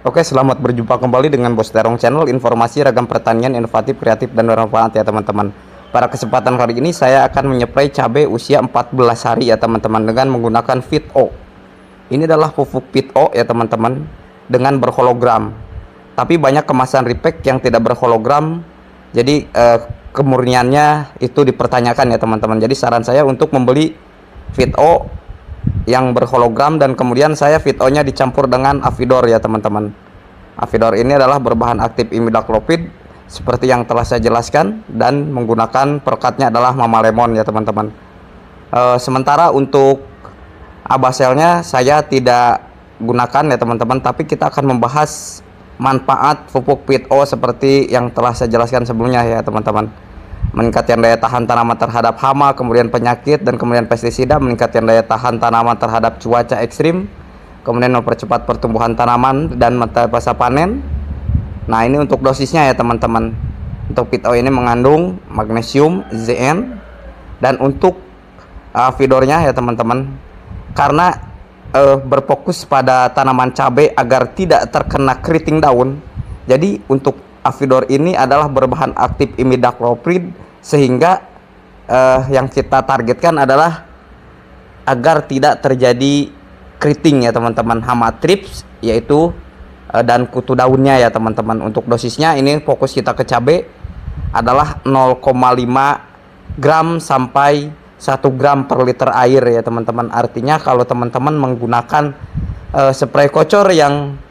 Oke, selamat berjumpa kembali dengan Bos Terong Channel, informasi ragam pertanian inovatif, kreatif, dan bermanfaat ya teman-teman. Pada kesempatan kali ini saya akan menyepray cabai usia 14 hari ya teman-teman dengan menggunakan Fit-O. Ini adalah pupuk Fit-O ya teman-teman dengan berhologram. Tapi banyak kemasan repack yang tidak berhologram, jadi kemurniannya itu dipertanyakan ya teman-teman. Jadi saran saya untuk membeli Fit-O yang berhologram, dan kemudian saya Fit-O-nya dicampur dengan Avidor ya teman-teman. Avidor ini adalah berbahan aktif imidacloprid seperti yang telah saya jelaskan, dan menggunakan perkatnya adalah Mama Lemon ya teman-teman. Sementara untuk abaselnya saya tidak gunakan ya teman-teman, tapi kita akan membahas manfaat pupuk Fit-O seperti yang telah saya jelaskan sebelumnya ya teman-teman. Meningkatkan daya tahan tanaman terhadap hama, kemudian penyakit, dan kemudian pestisida, meningkatkan daya tahan tanaman terhadap cuaca ekstrim, kemudian mempercepat pertumbuhan tanaman dan masa panen. Nah, ini untuk dosisnya ya teman-teman. Untuk Fit-O ini mengandung magnesium, Zn, dan untuk Avidornya ya teman-teman, karena berfokus pada tanaman cabai agar tidak terkena keriting daun, jadi untuk Avidor ini adalah berbahan aktif imidacloprid, sehingga yang kita targetkan adalah agar tidak terjadi keriting ya teman-teman, hama trips yaitu dan kutu daunnya ya teman-teman. Untuk dosisnya ini fokus kita ke cabai adalah 0,5 gram sampai 1 gram per liter air ya teman-teman. Artinya kalau teman-teman menggunakan spray kocor yang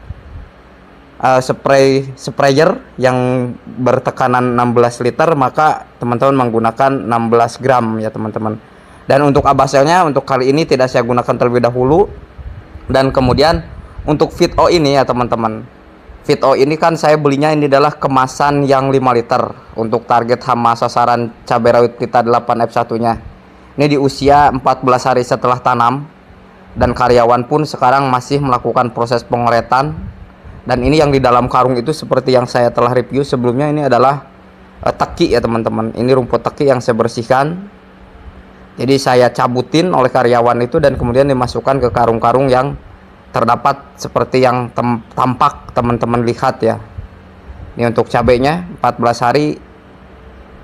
sprayer yang bertekanan 16 liter, maka teman-teman menggunakan 16 gram ya teman-teman. Dan untuk abaselnya untuk kali ini tidak saya gunakan terlebih dahulu. Dan kemudian untuk Fit-O ini ya teman-teman, Fit-O ini kan saya belinya ini adalah kemasan yang 5 liter untuk target hama sasaran cabai rawit kita 8F1 nya. Ini di usia 14 hari setelah tanam, dan karyawan pun sekarang masih melakukan proses pengoretan. Dan ini yang di dalam karung itu seperti yang saya telah review sebelumnya, ini adalah teki ya teman-teman. Ini rumput teki yang saya bersihkan. Jadi saya cabutin oleh karyawan itu, dan kemudian dimasukkan ke karung-karung yang terdapat seperti yang tampak teman-teman lihat ya. Ini untuk cabainya 14 hari,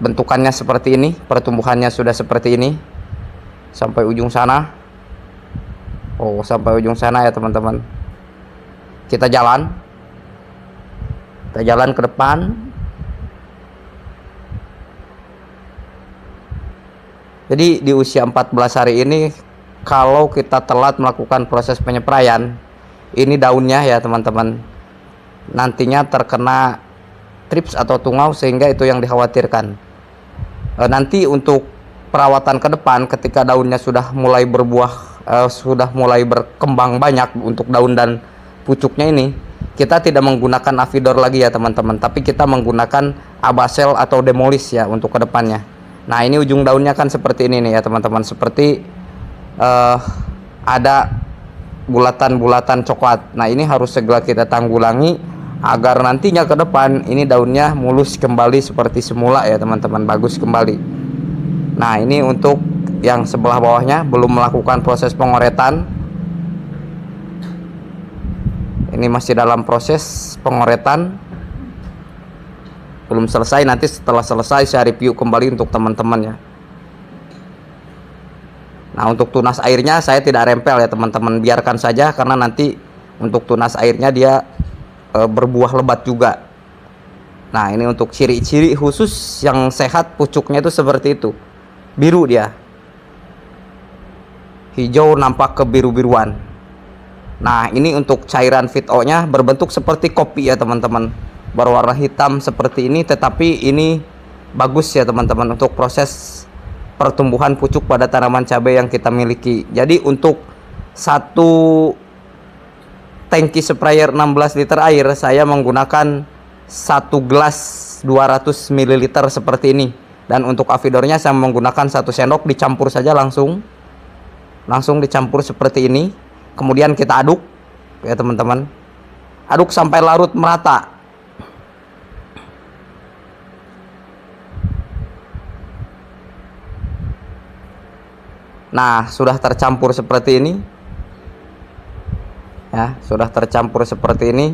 bentukannya seperti ini, pertumbuhannya sudah seperti ini sampai ujung sana. Oh, sampai ujung sana ya teman-teman. Kita jalan ke depan. Jadi di usia 14 hari ini, kalau kita telat melakukan proses penyepraian, ini daunnya ya teman-teman nantinya terkena trips atau tungau, sehingga itu yang dikhawatirkan. Nanti untuk perawatan ke depan, ketika daunnya sudah mulai berbuah, sudah mulai berkembang banyak untuk daun dan pucuknya ini, kita tidak menggunakan Avidor lagi ya teman-teman, tapi kita menggunakan Abasel atau Demolis ya untuk kedepannya. Nah, ini ujung daunnya kan seperti ini nih ya teman-teman, seperti ada bulatan-bulatan coklat. Nah, ini harus segera kita tanggulangi agar nantinya ke depan ini daunnya mulus kembali seperti semula ya teman-teman, bagus kembali. Nah, ini untuk yang sebelah bawahnya belum melakukan proses pengoretan. Ini masih dalam proses pengoretan, belum selesai. Nanti setelah selesai saya review kembali untuk teman-teman ya. Nah, untuk tunas airnya saya tidak rempel ya teman-teman, biarkan saja, karena nanti untuk tunas airnya dia berbuah lebat juga. Nah, ini untuk ciri-ciri khusus yang sehat pucuknya itu seperti itu, biru dia, hijau nampak kebiru-biruan. Nah, ini untuk cairan Fit-O nya berbentuk seperti kopi ya teman-teman, berwarna hitam seperti ini, tetapi ini bagus ya teman-teman untuk proses pertumbuhan pucuk pada tanaman cabai yang kita miliki. Jadi untuk satu tangki sprayer 16 liter air, saya menggunakan 1 gelas 200 ml seperti ini. Dan untuk Avidornya saya menggunakan 1 sendok, dicampur saja langsung dicampur seperti ini. Kemudian kita aduk ya teman-teman, aduk sampai larut merata. Nah, sudah tercampur seperti ini ya, sudah tercampur seperti ini.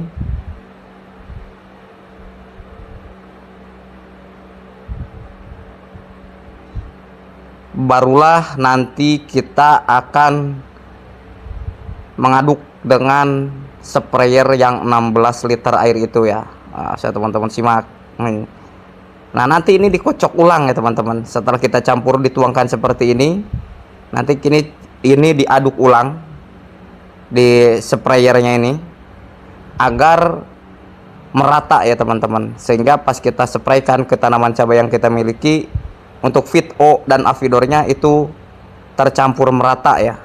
barulah nanti kita akan mengaduk dengan sprayer yang 16 liter air itu ya. Nah, saya teman-teman simak nih. Nah, nanti ini dikocok ulang ya teman-teman. Setelah kita campur dituangkan seperti ini, nanti ini diaduk ulang di sprayernya ini agar merata ya teman-teman, sehingga pas kita spraykan ke tanaman cabai yang kita miliki, untuk Vito dan Avidornya itu tercampur merata ya.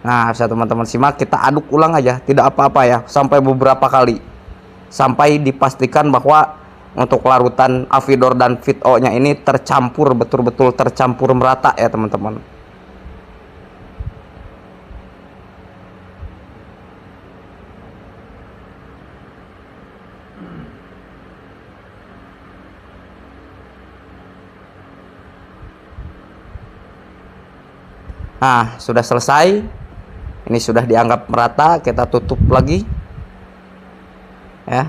Nah, bisa teman-teman simak, kita aduk ulang aja, tidak apa-apa ya, sampai beberapa kali, sampai dipastikan bahwa untuk larutan Avidor dan Vito nya ini tercampur, betul-betul tercampur merata ya teman-teman. Nah, sudah selesai, ini sudah dianggap merata, kita tutup lagi ya,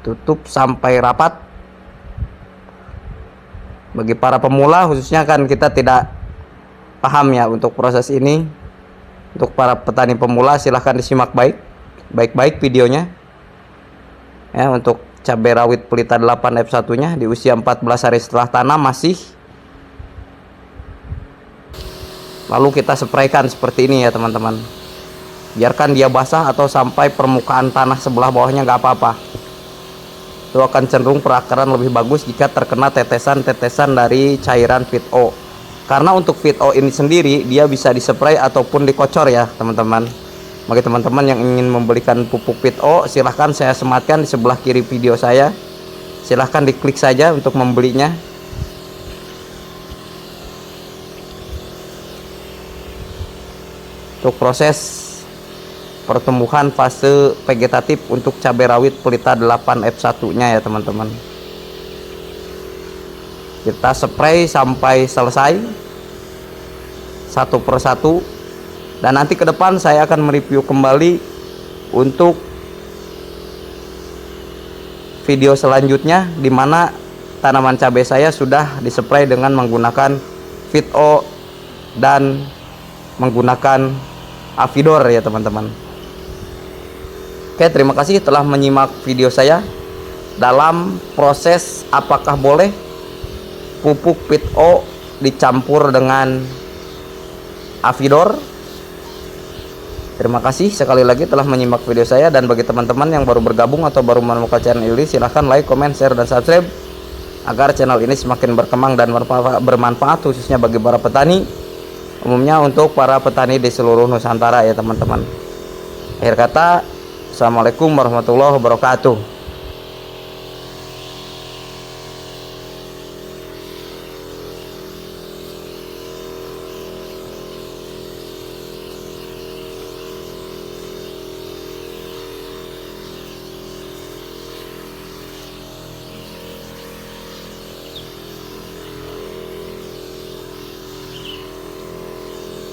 tutup sampai rapat. Bagi para pemula khususnya, kan kita tidak paham ya untuk proses ini. Untuk para petani pemula silahkan disimak baik-baik videonya ya. Untuk cabai rawit pelita 8 F1 nya di usia 14 hari setelah tanam masih, lalu kita spraykan seperti ini ya teman-teman. Biarkan dia basah atau sampai permukaan tanah sebelah bawahnya nggak apa-apa. Itu akan cenderung perakaran lebih bagus jika terkena tetesan-tetesan dari cairan Vito. Karena untuk Vito ini sendiri dia bisa dispray ataupun dikocor ya teman-teman. Bagi teman-teman yang ingin membelikan pupuk Vito, silahkan saya sematkan di sebelah kiri video saya. Silahkan diklik saja untuk membelinya. Untuk proses pertumbuhan fase vegetatif untuk cabai rawit pelita 8 F1 nya ya teman-teman, kita spray sampai selesai satu persatu, dan nanti ke depan saya akan mereview kembali untuk video selanjutnya, di mana tanaman cabai saya sudah dispray dengan menggunakan Vito dan menggunakan Avidor ya teman-teman. Oke, terima kasih telah menyimak video saya dalam proses apakah boleh pupuk Vito dicampur dengan Avidor. Terima kasih sekali lagi telah menyimak video saya, dan bagi teman-teman yang baru bergabung atau baru menemukan channel ini, silahkan like, comment, share, dan subscribe agar channel ini semakin berkembang dan bermanfaat khususnya bagi para petani, umumnya untuk para petani di seluruh Nusantara ya teman-teman. Akhir kata, assalamualaikum warahmatullahi wabarakatuh.